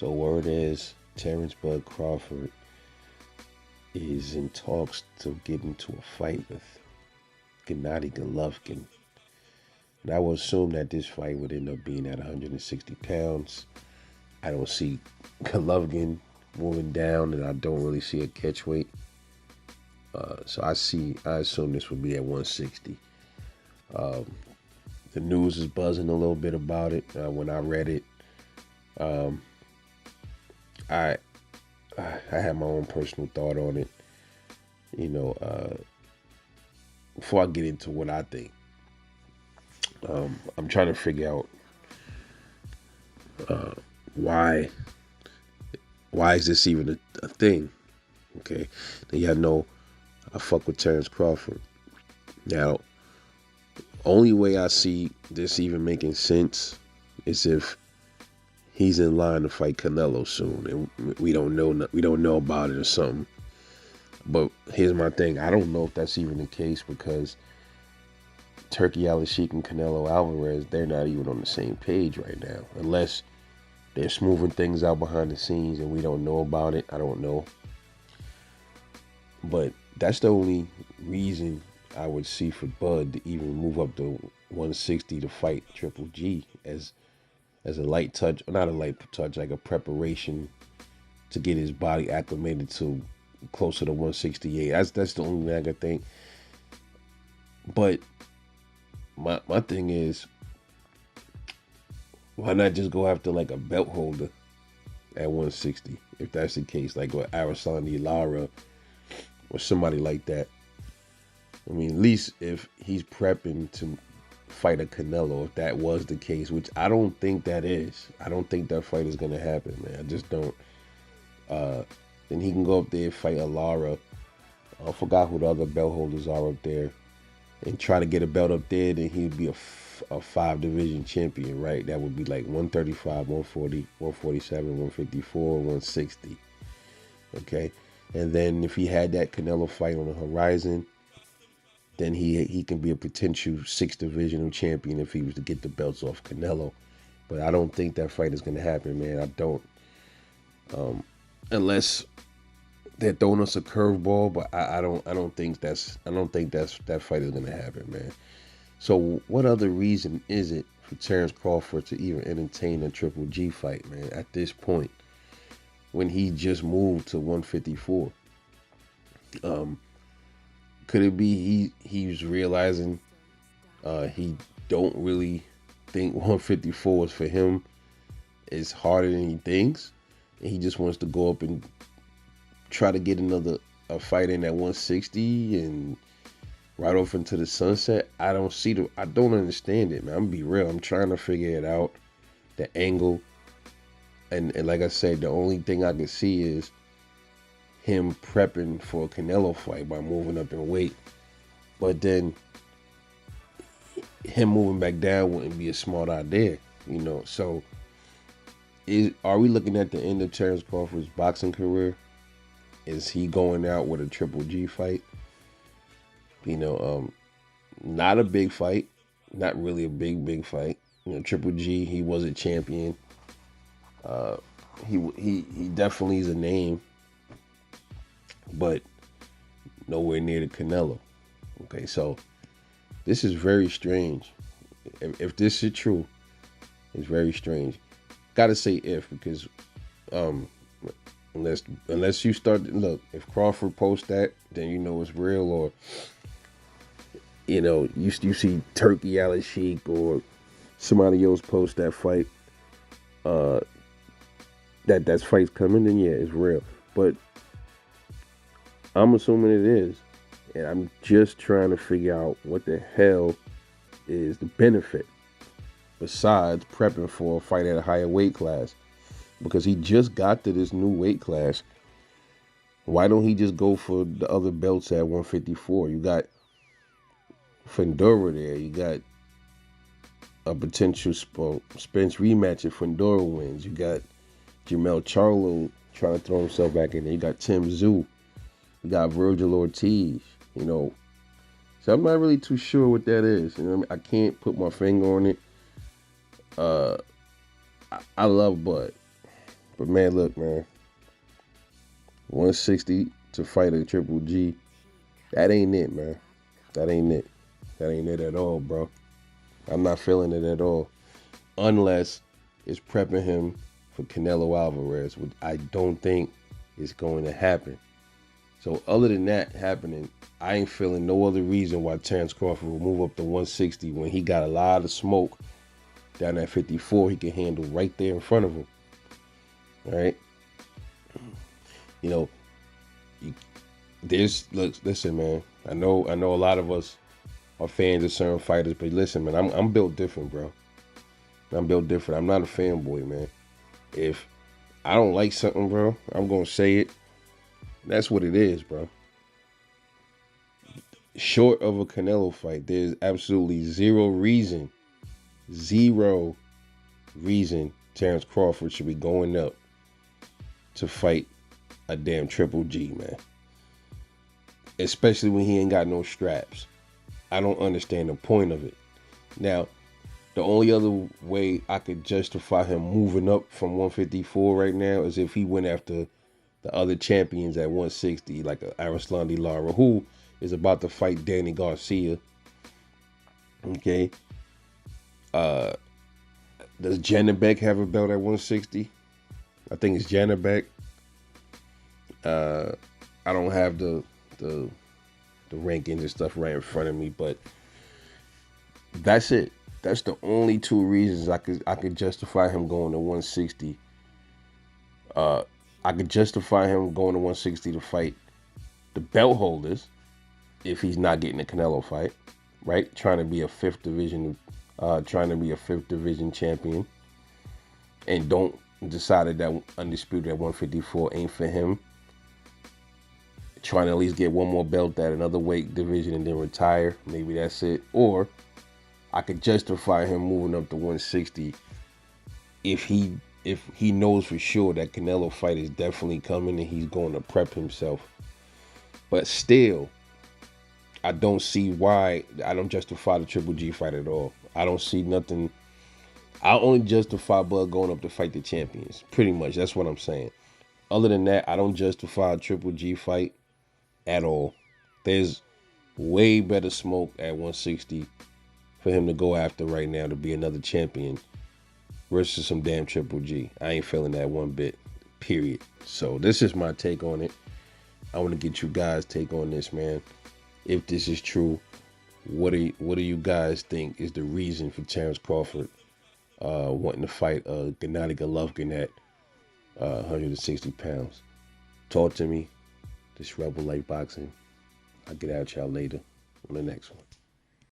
So word is Terence Bud Crawford is in talks to get into a fight with Gennady Golovkin. And I would assume that this fight would end up being at 160 pounds. I don't see Golovkin moving down, and I don't really see a catch weight. I assume this would be at 160. Um, the news is buzzing a little bit about it. When I read it, um, I I had my own personal thought on it. You know, before I get into what I think, I'm trying to figure out uh, why is this even a thing? Okay, now y'all know I fuck with Terence Crawford. Now, only way I see this even making sense is if he's in line to fight Canelo soon, and we don't know about it or something. But here's my thing: I don't know if that's even the case because Turkey Al-Sheikh and Canelo Alvarez, they're not even on the same page right now, unless they're smoothing things out behind the scenes and we don't know about it. I don't know, but that's the only reason I would see for Bud to even move up to 160 to fight Triple G as a light touch, not a light touch, like a preparation to get his body acclimated to closer to 168. That's the only thing I could think. But my thing is, why not just go after like a belt holder at 160 if that's the case, like with Arasani Lara or somebody like that. I mean, at least if he's prepping to fight a Canelo, if that was the case, which I don't think that is. I don't think that fight is gonna happen, man. I just don't. Then he can go up there and fight a Lara. I forgot who the other belt holders are up there, and try to get a belt up there. Then he'd be a 5 division champion, right? That would be like 135, 140, 147, 154, 160. Okay, and then if he had that Canelo fight on the horizon, then he can be a potential 6 divisional champion if he was to get the belts off Canelo. But I don't think that fight is going to happen, man. I don't. Unless they're throwing us a curveball, but I don't think that fight is going to happen, man. So what other reason is it for Terence Crawford to even entertain a Triple G fight, man, at this point when he just moved to 154? Could it be he's realizing he don't really think 154 is for him? It's harder than he thinks, and he just wants to go up and try to get a fight in at 160 and right off into the sunset? I don't understand it, man. I'm gonna be real. I'm trying to figure it out, the angle, and like I said, the only thing I can see is him prepping for a Canelo fight by moving up in weight. But then him moving back down wouldn't be a smart idea, you know. So are we looking at the end of Terence Crawford's boxing career? Is he going out with a Triple G fight? You know, not a big fight, not really a big fight. You know, Triple G, he was a champion. He definitely is a name, but nowhere near the Canelo. Okay, so this is very strange. If this is true, it's very strange. Gotta say if, because unless you start, look, if Crawford posts that, then you know it's real. Or you know, you see Turkey Al-Sheikh or somebody else post that fight, that fight's coming, then yeah, it's real. But I'm assuming it is, and I'm just trying to figure out what the hell is the benefit besides prepping for a fight at a higher weight class, because he just got to this new weight class. Why don't he just go for the other belts at 154? You got Fundora there. You got a potential Spence rematch if Fundora wins. You got Jamel Charlo trying to throw himself back in there. You got Tim Tszyu. You got Virgil Ortiz. You know, so I'm not really too sure what that is. You know what I mean? I can't put my finger on it. I love Bud. But man, look, man, 160 to fight a Triple G, that ain't it, man. That ain't it. That ain't it at all, bro. I'm not feeling it at all. Unless it's prepping him for Canelo Alvarez, which I don't think is going to happen. So other than that happening, I ain't feeling no other reason why Terence Crawford will move up to 160 when he got a lot of smoke down at 54 he can handle right there in front of him. All right? You know, listen, man. I know a lot of us are fans of certain fighters, but listen, man, I'm built different, bro. I'm built different. I'm not a fanboy, man. If I don't like something, bro, I'm gonna say it. That's what it is, bro. Short of a Canelo fight, there's absolutely zero reason Terence Crawford should be going up to fight a damn Triple G, man. Especially when he ain't got no straps. I don't understand the point of it. Now, the only other way I could justify him moving up from 154 right now is if he went after the other champions at 160, like Arislandi Lara, who is about to fight Danny Garcia. Okay. Does Janabek have a belt at 160? I think it's Janabek. I don't have the rankings and stuff right in front of me, but that's it. That's the only two reasons I could justify him going to 160. I could justify him going to 160 to fight the belt holders if he's not getting a Canelo fight, right? Trying to be a fifth division champion, and don't decided that undisputed at 154 ain't for him. Trying to at least get one more belt at another weight division and then retire. Maybe that's it. Or I could justify him moving up to 160 if he knows for sure that Canelo fight is definitely coming and he's going to prep himself. But still, I don't see why. I don't justify the Triple G fight at all. I don't see nothing. I only justify Bud going up to fight the champions. Pretty much, that's what I'm saying. Other than that, I don't justify a Triple G fight at all. There's way better smoke at 160 for him to go after right now to be another champion versus some damn Triple G. I ain't feeling that one bit, period. So this is my take on it. I want to get you guys' take on this, man. If this is true, what do you guys think is the reason for Terence Crawford wanting to fight Gennady Golovkin at 160 pounds? Talk to me. This Rebel Light Boxing. I'll get at y'all later on the next one.